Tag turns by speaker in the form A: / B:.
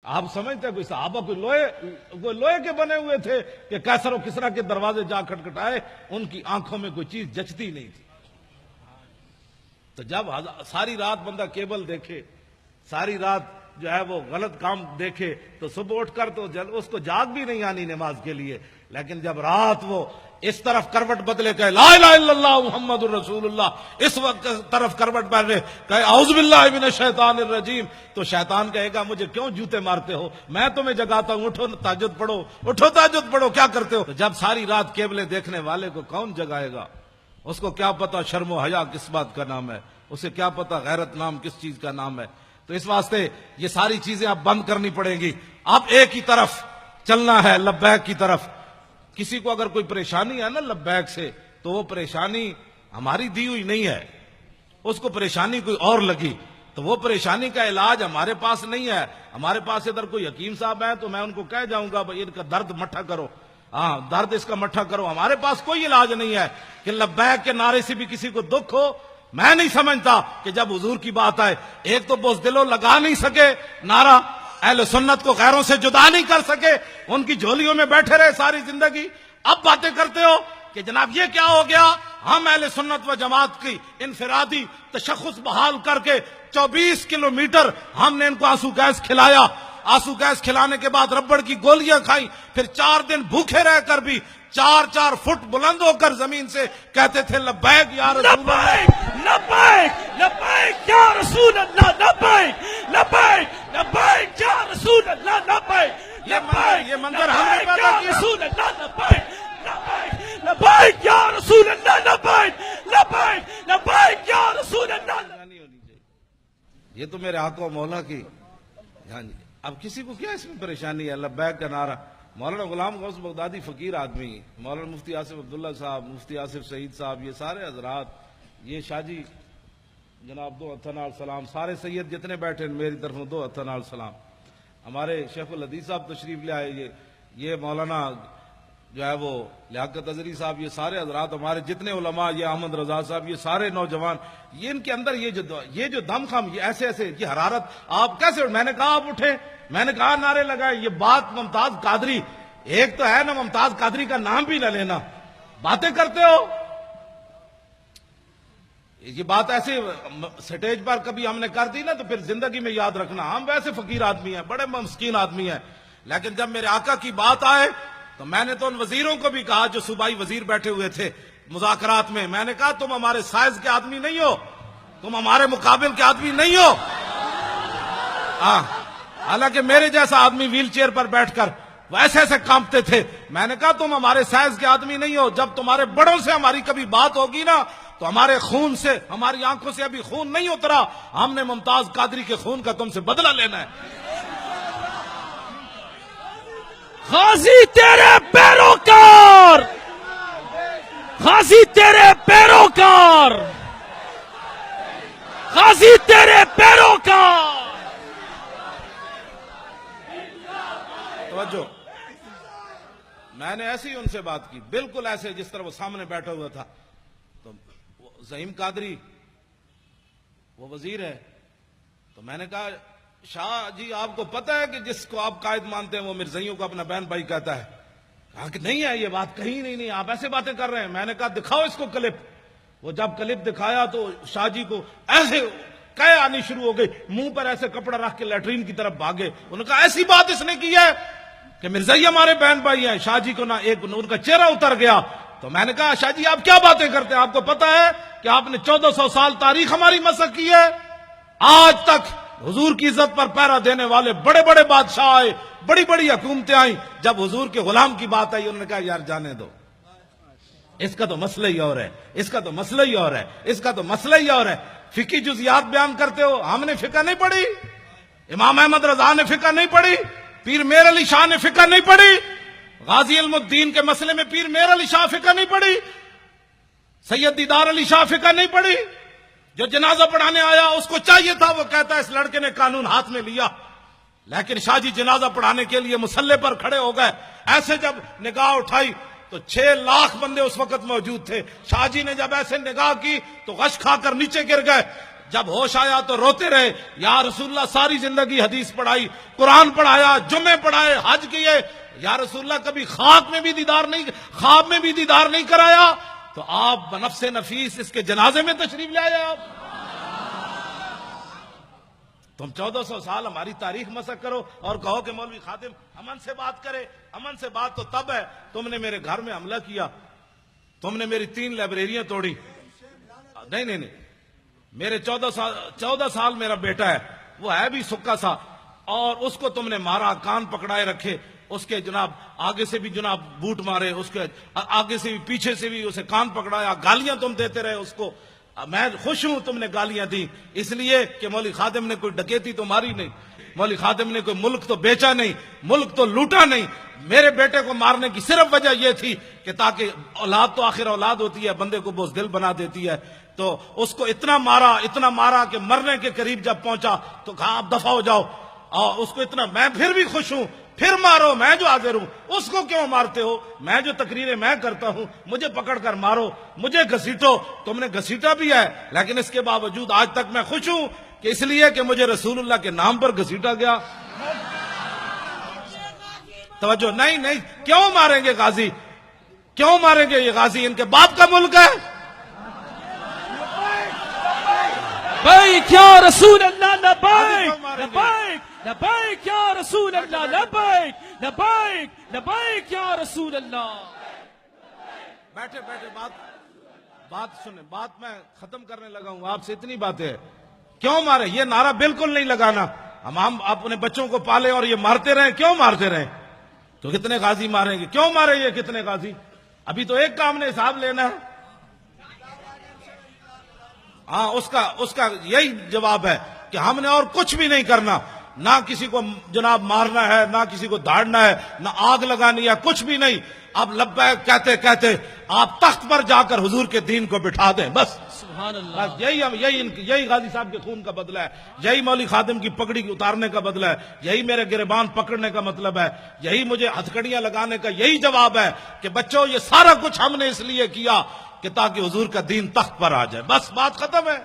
A: آپ سمجھتے ہیں کوئی صحابہ کوئی لوہے کے بنے ہوئے تھے کہ کیسر و کسرا کے دروازے جا کھٹکھٹائے؟ ان کی آنکھوں میں کوئی چیز جچتی نہیں تھی. تو جب ساری رات بندہ کیبل دیکھے، ساری رات جو ہے وہ غلط کام دیکھے، تو صبح اٹھ کر تو اس کو جاگ بھی نہیں آنی نماز کے لیے. لیکن جب رات وہ اس طرف کروٹ بدلے کہ لا الہ الا اللہ محمد الرسول اللہ، اس وقت طرف کروٹ بدلے کہ اعوذ باللہ من الشیطان الرجیم، تو شیطان کہے گا مجھے کیوں جوتے مارتے ہو، میں تمہیں جگاتا ہوں، اٹھو تہجد پڑھو، اٹھو تہجد پڑھو، کیا کرتے ہو؟ تو جب ساری رات کیبلیں دیکھنے والے کو کون جگائے گا؟ اس کو کیا پتا شرم و حیا کس بات کا نام ہے، اسے کیا پتا غیرت نام کس چیز کا نام ہے. تو اس واسطے یہ ساری چیزیں اب بند کرنی پڑیں گی. اب ایک ہی طرف چلنا ہے، لبیک کی طرف. کسی کو اگر کوئی پریشانی ہے نا لبیک سے، تو وہ پریشانی ہماری دی ہوئی نہیں ہے، اس کو پریشانی کوئی اور لگی، تو وہ پریشانی کا علاج ہمارے پاس نہیں ہے. ہمارے پاس ادھر کوئی حکیم صاحب ہیں تو میں ان کو کہہ جاؤں گا بھائی ان کا درد مٹھا کرو، ہاں درد اس کا مٹھا کرو. ہمارے پاس کوئی علاج نہیں ہے کہ لبیک کے نعرے سے بھی کسی کو دکھ ہو. میں نہیں سمجھتا کہ جب حضور کی بات آئے، ایک تو بزدلوں لگا نہیں سکے نعرہ، اہل سنت کو غیروں سے جدا نہیں کر سکے، ان کی جھولیوں میں بیٹھے رہے ساری زندگی. اب باتیں کرتے ہو کہ جناب یہ کیا ہو گیا، ہم اہل سنت و جماعت کی انفرادی تشخص بحال کر کے 24 کلومیٹر ہم نے ان کو آنسو گیس کھلایا. آنسو گیس کھلانے کے بعد ربڑ کی گولیاں کھائیں، پھر 4 دن بھوکے رہ کر بھی 4 فٹ بلند ہو کر زمین سے کہتے تھے لبیک یا رسول اللہ،
B: لبیک لبیک یا رسول اللہ، لبیک لبیک لبیک یا رسول اللہ، لبیک
A: یہ منظر ہم نے پیدا کیا.
B: رسول اللہ، لبیک لبیک لبیک یا رسول اللہ، لبیک لبیک لبیک یا رسول اللہ.
A: نہیں ہونی چاہیے. یہ تو میرے آقا و مولا کی. ہاں جی، اب کسی کو کیا اس میں پریشانی ہے؟ لبیک کا نعرہ. مولانا غلام غوث بغدادی فقیر آدمی، مولانا مفتی آصف عبداللہ صاحب، مفتی آصف سعید صاحب، یہ سارے حضرات، یہ شاہ جی جناب 2 ہتھنال سلام، سارے سید جتنے بیٹھے ہیں میری طرف 2 ہتھنال سلام. ہمارے شیخ الحدیث صاحب تشریف لے آئے، یہ مولانا جو ہے وہ لیاقت اظہری صاحب، یہ سارے حضرات ہمارے جتنے علماء، یہ احمد رضا صاحب، یہ سارے نوجوان، یہ ان کے اندر یہ جو دم خم، یہ ایسے یہ حرارت، آپ کیسے؟ میں نے کہا آپ اٹھیں، میں نے کہا نعرے لگائے. یہ بات ممتاز قادری، ایک تو ہے نا ممتاز قادری کا نام بھی نہ لینا، باتیں کرتے ہو. یہ بات ایسے سٹیج پر کبھی ہم نے کر دی نا تو پھر زندگی میں یاد رکھنا، ہم ویسے فقیر آدمی ہیں، بڑے مسکین آدمی ہیں، لیکن جب میرے آقا کی بات آئے تو میں نے تو ان وزیروں کو بھی کہا جو صوبائی وزیر بیٹھے ہوئے تھے مذاکرات میں نے کہا تم ہمارے سائز کے آدمی نہیں ہو، تم ہمارے مقابل کے آدمی نہیں ہو. حالانکہ میرے جیسا آدمی ویل چیئر پر بیٹھ کر وہ ایسے کانپتے تھے. میں نے کہا تم ہمارے سائز کے آدمی نہیں ہو، جب تمہارے بڑوں سے ہماری کبھی بات ہوگی نا تو ہمارے خون سے، ہماری آنکھوں سے ابھی خون نہیں اترا، ہم نے ممتاز قادری کے خون کا تم سے بدلہ لینا ہے.
B: غازی تیرے پیروکار، غازی تیرے پیروکار، غازی تیرے پیروکار.
A: توجہ، میں نے ایسے ہی ان سے بات کی، بالکل ایسے جس طرح وہ سامنے بیٹھا ہوا تھا. تو زعیم قادری وہ وزیر ہے، تو میں نے کہا شاہ جی آپ کو پتہ ہے کہ جس کو آپ قائد مانتے ہیں وہ مرزائیوں کو اپنا بہن بھائی کہتا ہے؟ کہا کہ نہیں ہے یہ بات، کہیں نہیں، آپ ایسے باتیں کر رہے ہیں. میں نے کہا دکھاؤ اس کو کلپ. وہ جب کلپ دکھایا تو شاہ جی کو ایسے کہے آنی شروع ہو گئی، منہ پر ایسے کپڑا رکھ کے لیٹرین کی طرف بھاگے. انہوں نے کہا ایسی بات اس نے کی ہے کہ مرزائی ہمارے بہن بھائی ہیں. شاہ جی کو ان کا چہرہ اتر گیا. تو میں نے کہا شاہ جی آپ کیا باتیں کرتے ہیں؟ آپ کو پتا ہے کہ آپ نے 1400 سال تاریخ ہماری مسخ کی ہے. آج تک حضور کی عزت پر پہرا دینے والے بڑے بڑے بادشاہ آئے، بڑی بڑی حکومتیں آئیں، جب حضور کے غلام کی بات آئی انہوں نے کہا یار جانے دو، اس کا تو مسئلہ ہی اور ہے، اس کا تو مسئلہ ہی اور ہے، اس کا تو مسئلہ ہی اور ہے. فقہی جزیات بیان کرتے ہو، ہم نے فقہ نہیں پڑھی، امام احمد رضا نے فقہ نہیں پڑھی، پیر میر علی شاہ نے فقہ نہیں پڑھی، غازی علم الدین کے مسئلے میں پیر میر علی شاہ فقہ نہیں پڑھی، سید دیدار علی شاہ فقہ نہیں پڑھی. جو جنازہ پڑھانے آیا اس کو چاہیے تھا، وہ کہتا ہے اس لڑکے نے قانون ہاتھ میں لیا، لیکن شاہ جی جنازہ پڑھانے کے لیے مصلے پر کھڑے ہو گئے. ایسے جب نگاہ اٹھائی تو 6 لاکھ بندے اس وقت موجود تھے. شاہ جی نے جب ایسے نگاہ کی تو غش کھا کر نیچے گر گئے. جب ہوش آیا تو روتے رہے، یا رسول اللہ ساری زندگی حدیث پڑھائی، قرآن پڑھایا، جمعے پڑھائے، حج کیے، یا رسول اللہ کبھی خواب میں بھی دیدار نہیں کرایا، تو آپ بنفس نفیس اس کے جنازے میں تشریف لے آئے۔ آپ تم 1400 سال ہماری تاریخ مسخ کرو اور کہو کہ مولوی خادم امن سے بات کرے۔ امن سے بات تو تب ہے تم نے میرے گھر میں حملہ کیا، تم نے میری 3 لائبریریاں توڑی۔ نہیں، میرے 14 سال میرا بیٹا ہے، وہ ہے بھی سکا سا، اور اس کو تم نے مارا، کان پکڑائے رکھے، اس کے جناب آگے سے بھی جناب بوٹ مارے، اس کے آگے سے بھی پیچھے سے بھی اسے کان پکڑایا، گالیاں تم دیتے رہے اس کو۔ میں خوش ہوں تم نے گالیاں دی، اس لیے کہ مولوی خادم نے کوئی ڈکیتی تو ماری نہیں، مولوی خادم نے کوئی ملک تو بیچا نہیں، ملک تو لوٹا نہیں۔ میرے بیٹے کو مارنے کی صرف وجہ یہ تھی کہ تاکہ اولاد تو آخر اولاد ہوتی ہے، بندے کو بزدل بنا دیتی ہے، تو اس کو اتنا مارا کہ مرنے کے قریب جب پہنچا تو کہا آپ دفع ہو جاؤ، اور اس کو اتنا، میں پھر بھی خوش ہوں، پھر مارو، میں جو حاضر ہوں، اس کو کیوں مارتے ہو؟ میں جو تقریریں میں کرتا ہوں، مجھے پکڑ کر مارو، مجھے گھسیٹو، تم نے گھسیٹا بھی ہے، لیکن اس کے باوجود آج تک میں خوش ہوں کہ اس لیے کہ مجھے رسول اللہ کے نام پر گھسیٹا گیا۔ توجہ نہیں، کیوں ماریں گے غازی؟ کیوں ماریں گے یہ غازی؟ ان کے باپ کا ملک ہے۔
B: لبیک یا رسول اللہ، لبیک لبیک لبیک یا رسول اللہ، لبیک لبیک لبیک یا رسول اللہ۔
A: بیٹھے بات سنیں، بات میں ختم کرنے لگا ہوں، آپ سے اتنی باتیں ہیں۔ کیوں مارے؟ یہ نعرہ بالکل نہیں لگانا، ہم اپنے بچوں کو پالے اور یہ مارتے رہیں، کیوں مارتے رہیں؟ تو کتنے غازی ماریں گے؟ کیوں مارے یہ کتنے غازی؟ ابھی تو ایک کام نے حساب لینا ہے۔ ہاں، اس کا یہی جواب ہے کہ ہم نے اور کچھ بھی نہیں کرنا، نہ کسی کو جناب مارنا ہے، نہ کسی کو دھاڑنا ہے، نہ آگ لگانی ہے، کچھ بھی نہیں۔ اب لبیک کہتے کہتے آپ تخت پر جا کر حضور کے دین کو بٹھا دیں، بس
B: سبحان اللہ۔
A: بس یہی غازی صاحب کے خون کا بدلہ ہے، یہی مولوی خادم کی پگڑی اتارنے کا بدلہ ہے، یہی میرے گریبان پکڑنے کا مطلب ہے، یہی مجھے ہتھکڑیاں لگانے کا یہی جواب ہے کہ بچوں یہ سارا کچھ ہم نے اس لیے کیا کہ تاکہ حضور کا دین تخت پر آ جائے، بس بات ختم ہے۔